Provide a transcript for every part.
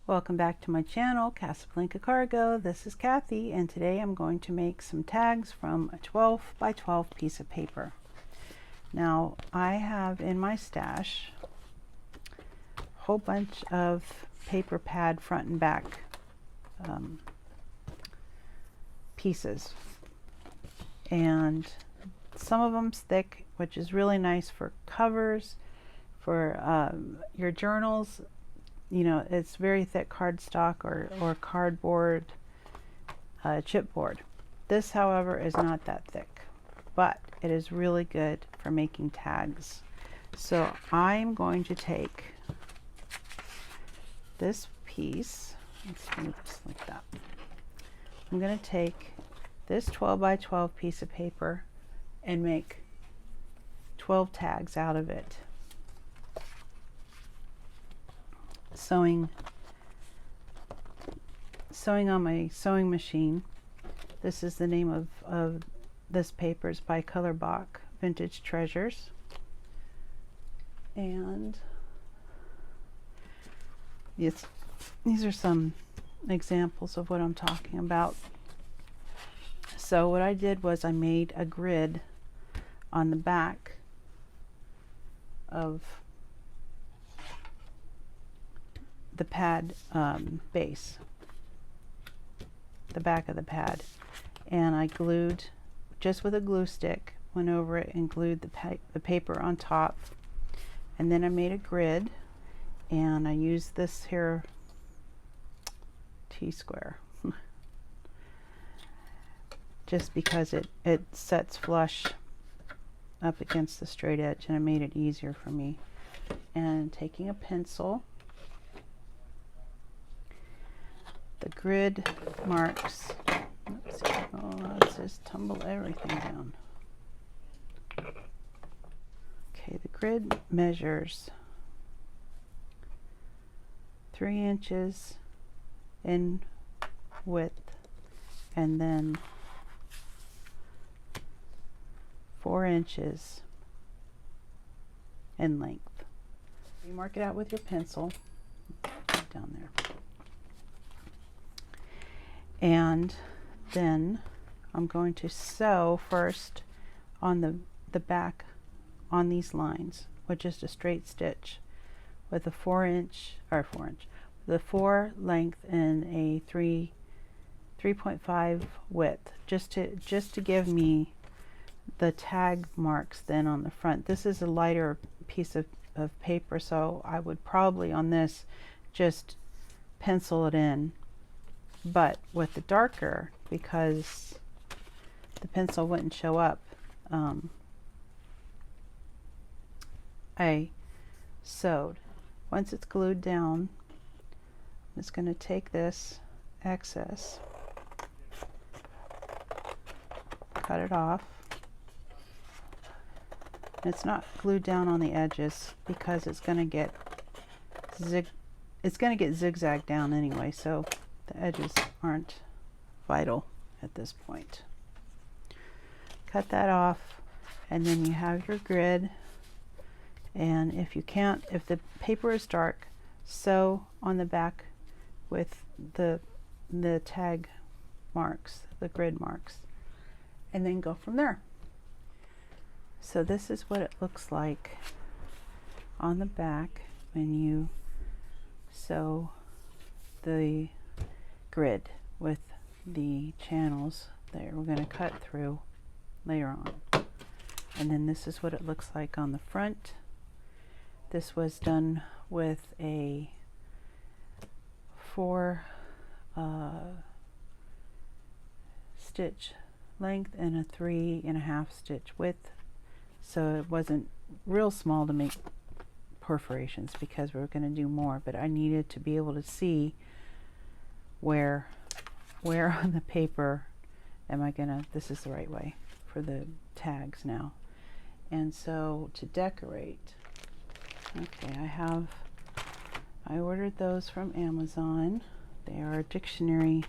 Welcome back to my channel, Casablanca Cargo. This is Kathy, and today I'm going to make some tags from a 12 by 12 piece of paper. Now, I have in my stash a whole bunch of paper pad front and back pieces, and some of them's thick, which is really nice for covers, for your journals. You know, it's very thick cardstock or cardboard, chipboard. This, however, is not that thick, but it is really good for making tags. So I'm going to take this piece, let's move this like that. I'm going to take this 12 by 12 piece of paper and make 12 tags out of it. Sewing on my sewing machine. This is the name of this paper. It's by Colorbach Vintage Treasures, and these are some examples of what I'm talking about. So what I did was I made a grid on the back of the pad base, the back of the pad, and I glued just with a glue stick, went over it and glued the paper on top, and then I made a grid, and I used this here T-square just because it sets flush up against the straight edge, and it made it easier for me. And taking a pencil, the grid marks, let's see, oh, let's just tumble everything down. Okay, the grid measures 3 inches in width and then 4 inches in length. You mark it out with your pencil down there. And then I'm going to sew first on the back on these lines with just a straight stitch with a 4 length and a 3.5 width, just to give me the tag marks then on the front. This is a lighter piece of paper, so I would probably on this just pencil it in. But with the darker, because the pencil wouldn't show up, I sewed. Once it's glued down, I'm just going to take this excess, cut it off. It's not glued down on the edges because it's going to get zigzagged down anyway, so the edges aren't vital at this point. Cut that off, and then you have your grid. And if the paper is dark, sew on the back with the tag marks, the grid marks, and then go from there. So this is what it looks like on the back when you sew the grid with the channels that we're going to cut through later on. And then this is what it looks like on the front. This was done with a 4 stitch length and a 3.5 stitch width, so it wasn't real small to make perforations because we were going to do more, but I needed to be able to see where on the paper am I gonna, this is the right way for the tags now. And so to decorate, okay, I ordered those from Amazon. They are dictionary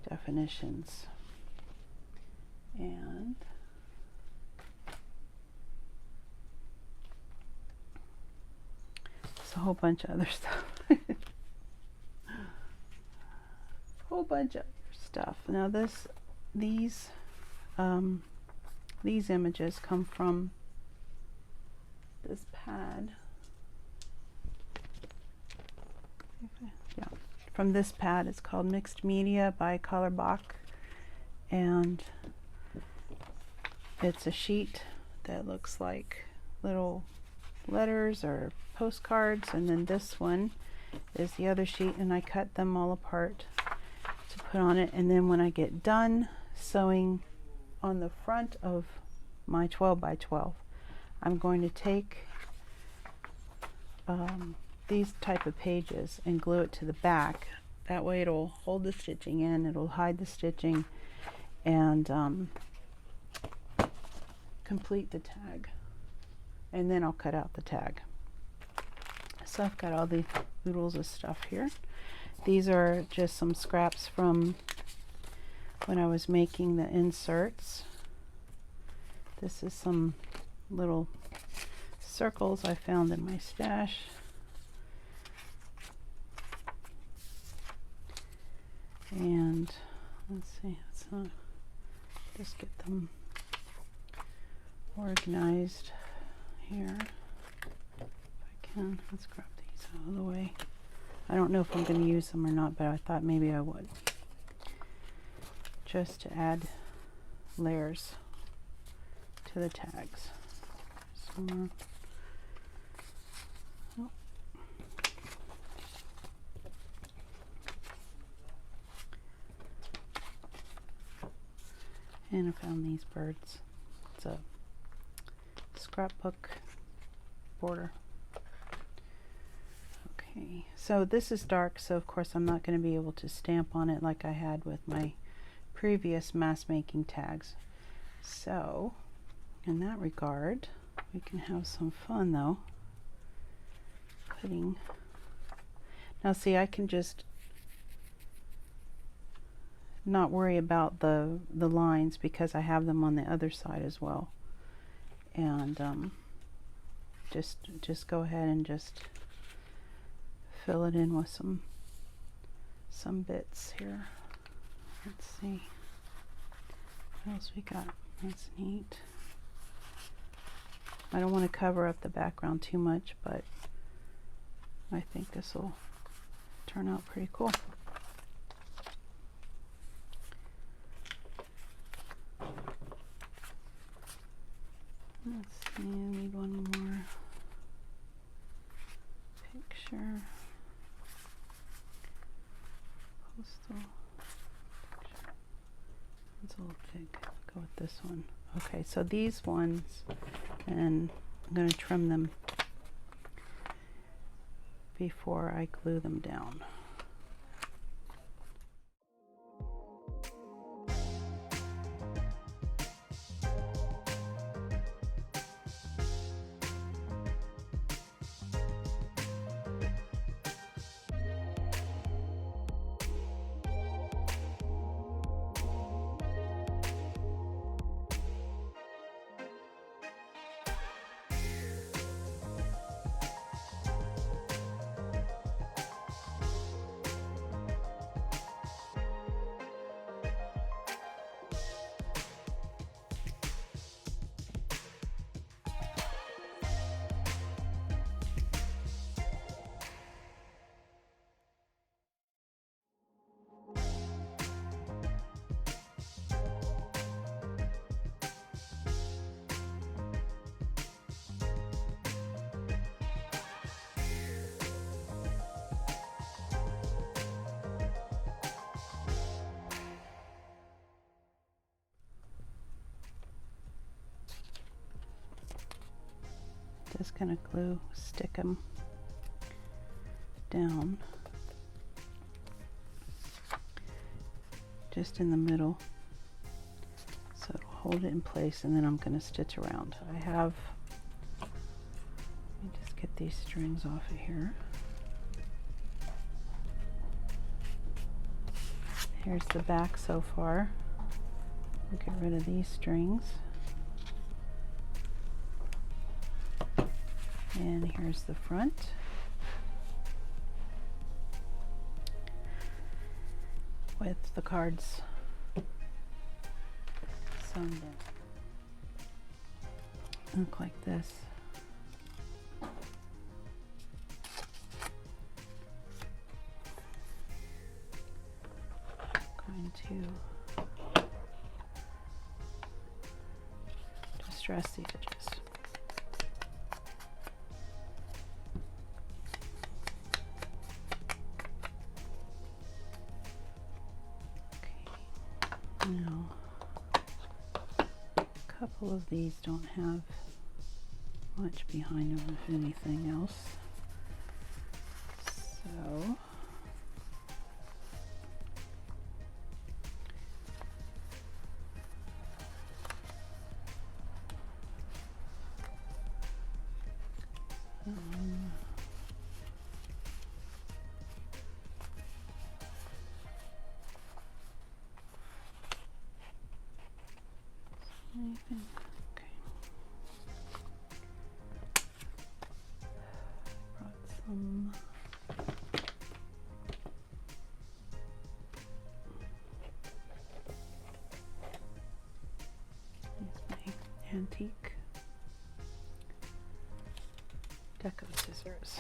definitions, and it's a whole bunch of other stuff. whole bunch of stuff. Now these images come from this pad. Yeah, from this pad. It's called Mixed Media by Colorbach, and it's a sheet that looks like little letters or postcards, and then this one is the other sheet, and I cut them all apart to put on it. And then when I get done sewing on the front of my 12 by 12, I'm going to take these type of pages and glue it to the back. That way it'll hold the stitching in, it'll hide the stitching, and complete the tag. And then I'll cut out the tag. So I've got all the oodles of stuff here. These are just some scraps from when I was making the inserts. This is some little circles I found in my stash. And let's see, let's not just get them organized here. If I can, let's grab these out of the way. I don't know if I'm going to use them or not, but I thought maybe I would, just to add layers to the tags. So, and I found these birds. It's a scrapbook border. Okay, so this is dark, so of course I'm not going to be able to stamp on it like I had with my previous mass making tags. So in that regard, we can have some fun though. Putting, now see, I can just not worry about the lines because I have them on the other side as well, and just go ahead and just fill it in with some bits here. Let's see what else we got. That's neat. I don't want to cover up the background too much, but I think this will turn out pretty cool. Let's see, I need one more picture. Postal picture. It's a little big. Go with this one. Okay, so these ones, and I'm going to trim them before I glue them down. Just gonna stick them down just in the middle so it'll hold it in place, and then I'm gonna stitch around. Let me just get these strings off of here. Here's the back so far. We'll get rid of these strings. And here's the front. with the cards sewn in. Look like this. Going to distress the edges. Now, a couple of these don't have much behind them, if anything else. So, okay. Brought some my antique deco scissors.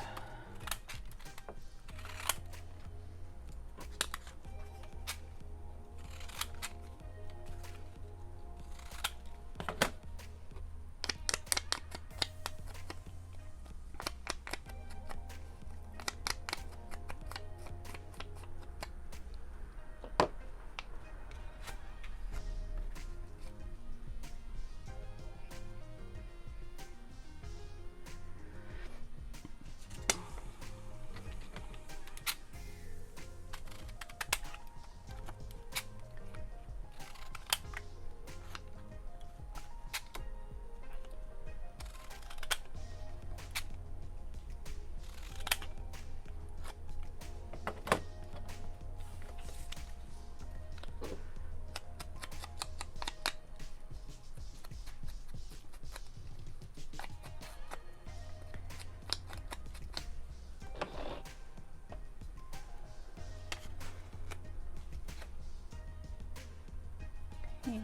Okay,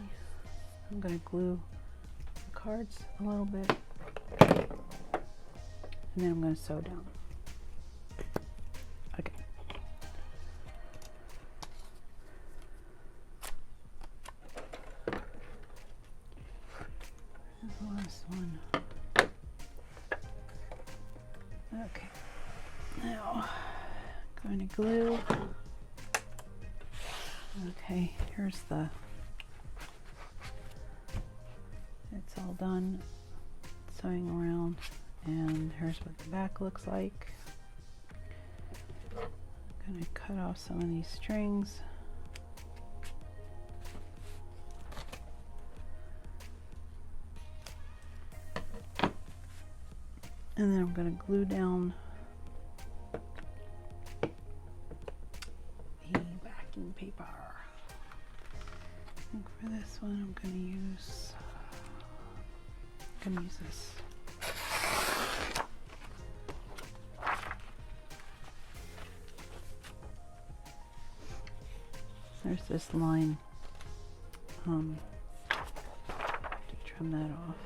I'm going to glue the cards a little bit, and then I'm going to sew down. Okay. And the last one. Okay. Now, I'm going to glue. Okay, here's the, it's all done sewing around, and here's what the back looks like. I'm going to cut off some of these strings. And then I'm going to glue down the backing paper. I think for this one I'm going to use this. There's this line. To trim that off.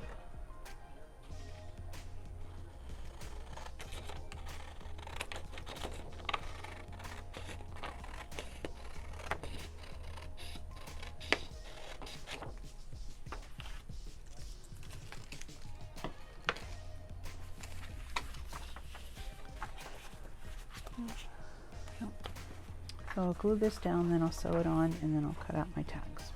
So I'll glue this down, then I'll sew it on, and then I'll cut out my tags.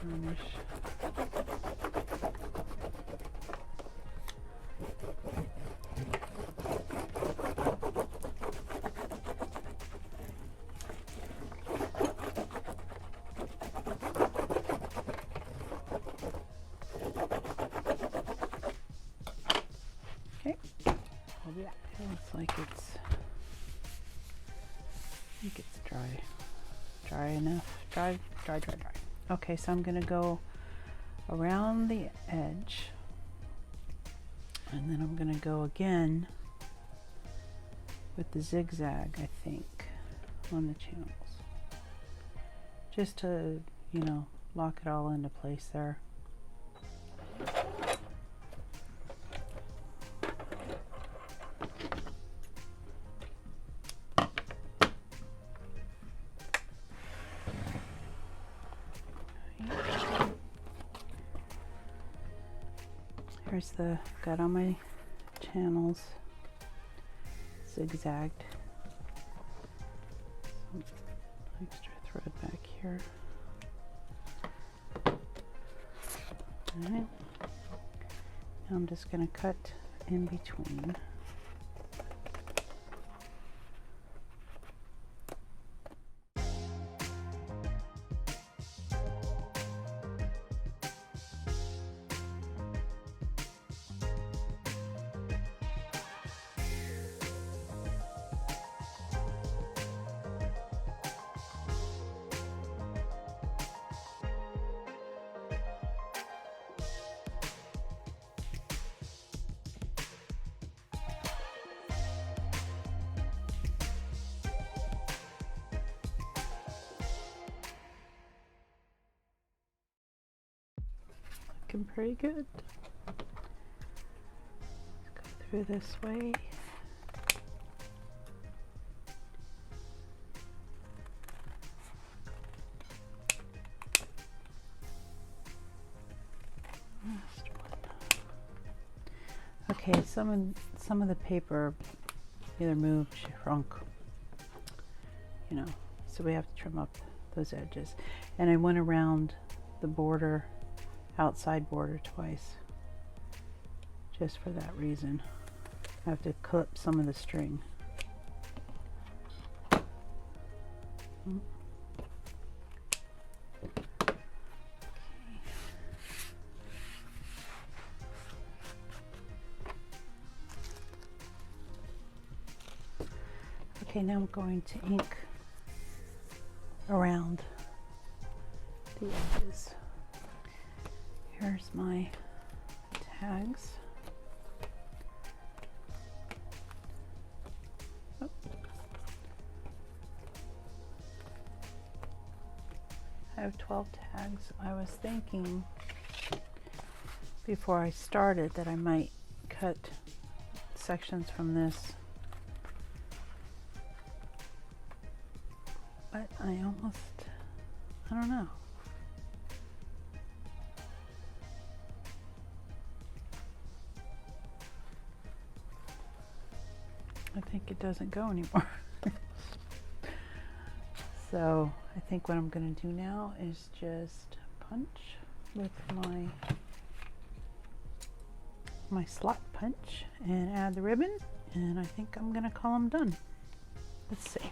varnish. Okay, hold it. It looks like it's, I think it's dry enough. Dry. Okay, so I'm gonna go around the edge, and then I'm gonna go again with the zigzag, I think, on the channels, just to, you know, lock it all into place there. Here's the, got all my channels zigzagged. Some extra thread back here. Alright. Now I'm just going to cut in between. Looking pretty good. Let's go through this way. Last one. Okay, some of the paper either moved, shrunk, you know, so we have to trim up those edges. And I went around the border, outside border, twice, just for that reason. I have to clip some of the string. Okay, now I'm going to ink around the edges. Here's my tags. Oh. I have 12 tags. I was thinking before I started that I might cut sections from this, but I don't know. I think it doesn't go anymore. So I think what I'm going to do now is just punch with my slot punch and add the ribbon, and I think I'm going to call them done. Let's see.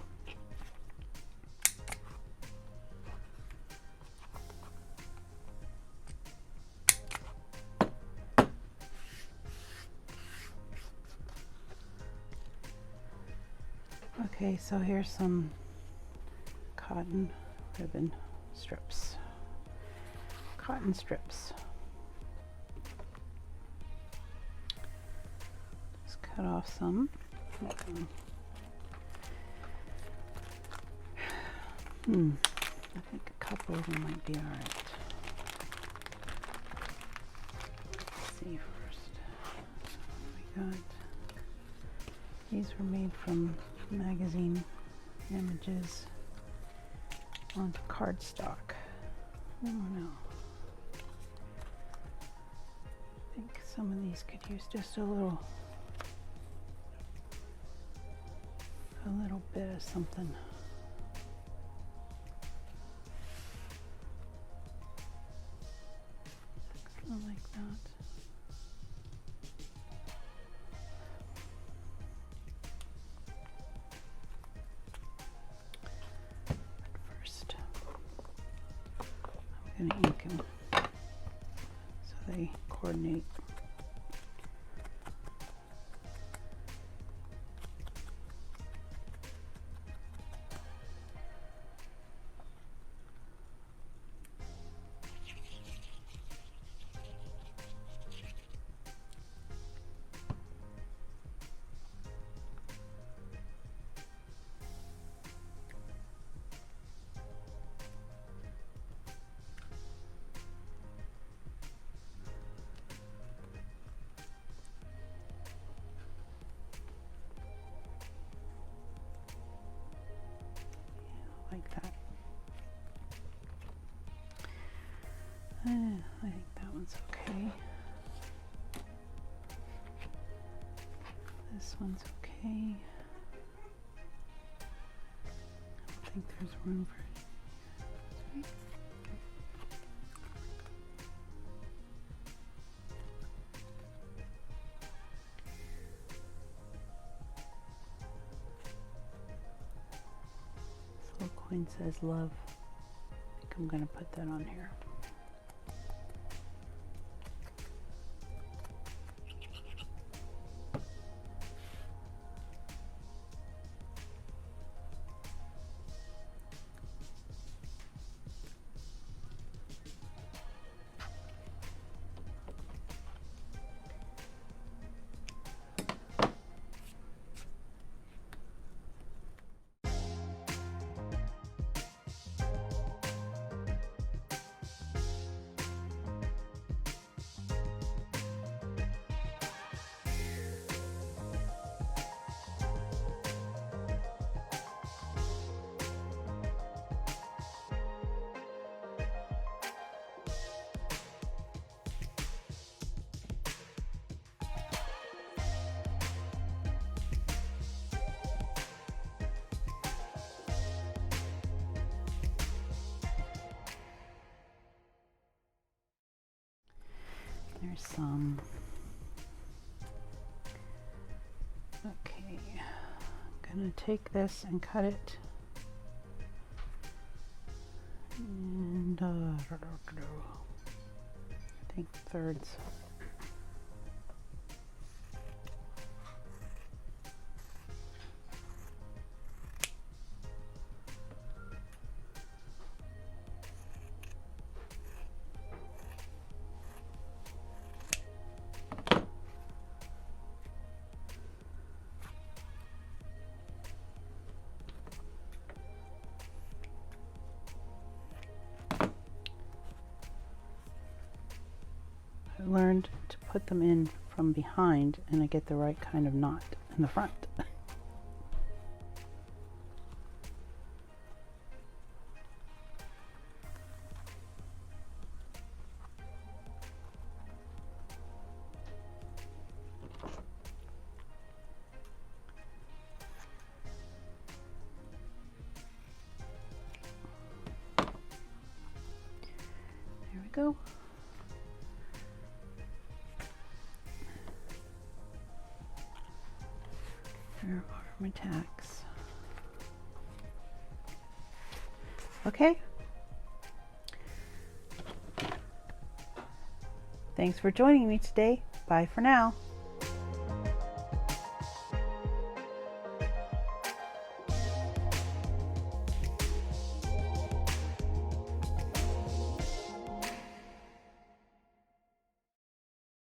Okay, so here's some cotton ribbon strips. Cotton strips. Just cut off some. I think a couple of them might be alright. Let's see first. We got, these were made from magazine images onto cardstock. I don't know. I think some of these could use just a little bit of something. coordinate. Like that. I think that one's okay. This one's okay. I don't think there's room for it. This little coin says love. I think I'm going to put that on here. There's some. Okay, I'm gonna take this and cut it. And I think thirds. I learned to put them in from behind and I get the right kind of knot in the front. There we go. Where are my tacks? Okay. Thanks for joining me today. Bye for now.